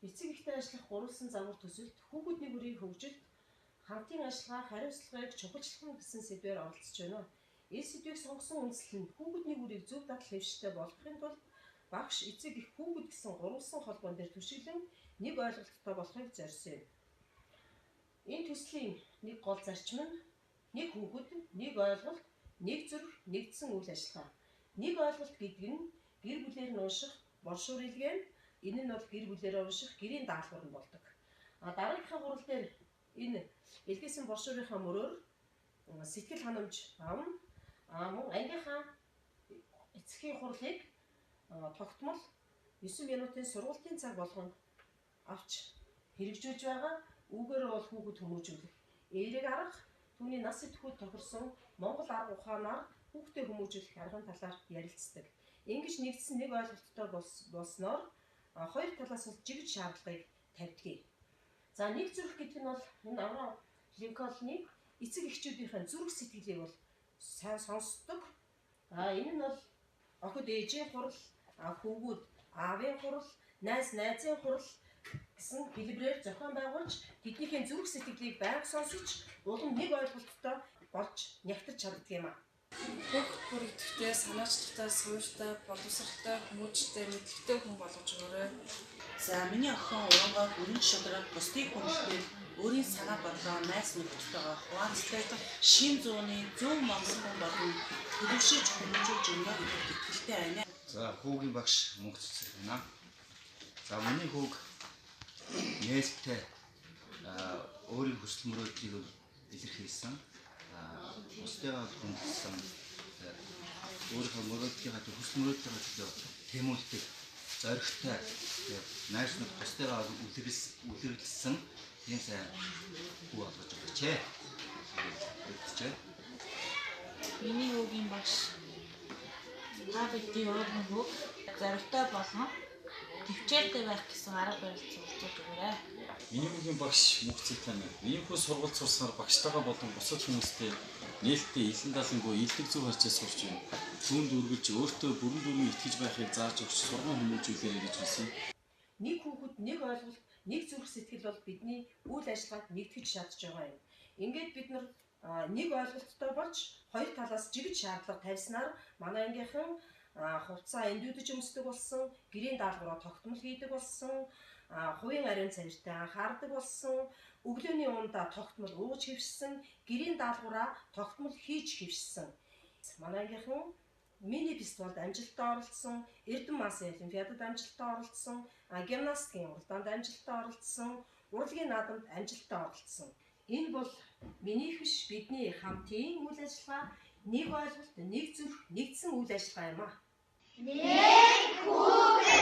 эцэг эхтэй ажиллах гурван загвар төсөлд хүүхдүүдний бүрийн хөгжилд хамтын ажиллагаа хариуцлагыг чухалчлах гэсэн сэдвээр оролцож байна. Энэ сэдвийг сонгосон үндслэл нь хүүхдүүдний бүрийг зөв дадал хэвштэй болгохын тулд багш, эцэг эх, хүүхэд гэсэн гурван холбоон дээр түшиглэн нэг ойлголттой болохыг зорьсон юм. Энэ төслийн нэг гол зарчим нь нэг хүүхэд, нэг ойлголт, нэг зүрх, нэгдсэн үйл ажиллагаа. Нэг ойлголт гэдэг нь гэр бүлээр нь унших боршуур илгээ нь энэ нь бол гэр бүлээрээ унших гэрийн даалгавар нь болдог. Дараагийнхаа гурал дээр энэ илгээсэн боршуурынхаа мөрөөр сэтгэл ханамж авна. Мөн ангийнхаа эцгийн хурлыг тогтмол 9 минутын сургалтын цаг болгоно авч хэрэгжүүлж байгаа. Үүгээрээ бол хүүхэд хүмүүжүүлэх, эерэг арга, түүний нас идэвхүйд тохирсон Монгол арга ухаанаар хүүхдэд хүмүүжүүлэх аргын талаар ярилцдаг. Ингэж нэгдсэн нэг ойлголттой болсноор хоёр талаас нь жигж шаардлагыг тавьдаг. За нэг зүрх гэдэг нь бол энэ Авраам Линкольныг эцэг эхчүүдийн зүрх сэтгэлийг бол сайн сонсдог. Энэ нь бол охид ээжийн хурал, хүүгүүд аавын хурал, найз найзын хурал гэсэн хэлбэрээр зохион байгуулж тэднийхээ зүрх сэтгэлийг байнга сонсож улам нэг ойлголттой болж нягтарч чаддаг юм. Хүүхд бүрэгдэхтэй, санаачлагтай, суурьтай, боловсралтай, хүмүүжтэй, мэдлэгтэй хүн болгож өгөөрэй. За миний охин урангай өрн шудраг бусдыг хүндэтгэл өөрийн санаа бодлоо найс нөхдөдтэйгээ хуваалцдаг шин зууны зөв монгол хүн болон төлөвшөж хүмүүжүүлж өгнө гэдэгт итгэлтэй байна. За хүүгийн багш мөнгө цэцэг байна. За миний хүүг нээлттэй өөрийн хүсэл мөрөөдлийг илэрхийлсэн. Бусдыгаа хүндэлсэн. Өөрийнхөө мөрөөдлийнхаа хүсэл мөрөөдлийнхаа төлөө тэмүүлдэг, зоригтой, найз нөхд бусдыгаа үлэрлсэн тийм сайн хүү болгож өгчээ. Миний хүүгийн багш та бидний өөрийн хүүг зоригтой болгон төвчээртэй байх гэсэн арга барил зөвлөж өгөөрэй. Миний хүүгийн багш мөнх цэцэг байна. Миний хүү сургууль сурсаар багштайгаа болон бусад хүмүүстэй нээлттэй илэн далангүй илдэг зөв харьцаа сурч байна. Түүнд үргэлж өөртөө бүрэн дүрмэн итгэж байхыг зааж өгч сургууль хүмүүжүүлээрэй гэж хэлсэн. Нэг хүүхэд, нэг ойлголт, нэг зүрх сэтгэл бол бидний үйл ажиллагааг нэгтгэж чадж байгаа юм. Ингээд бид нар нэг ойлголттой болж хоёр талаас жигж шаардлага тавьснаар манай ангийнхан хувцас эндүүдэж өмсдөг болсон, гэрийн даалгавраа тогтмол хийдэг болсон, хувийн ариун цавиртай анхаардаг болсон, өглөөний ундаа тогтмол ууж хэвшсэн, гэрийн даалгавраа тогтмол хийж хэвшсэн. Манай ангийнхан мини фестивалд амжилттай оролцсон, Эрдэнэ Масын олимпиадад амжилттай оролцсон, гимнастикийн уралдаанд амжилттай оролцсон, урлагийн наадамд амжилттай оролцсон. Энэ бол минийх биш, бидний хамтын үйл ажиллагаа, нэг ойлголт, нэг зүрх, нэгдсэн үйл ажиллагаа юм аа. Нэг хүүхэд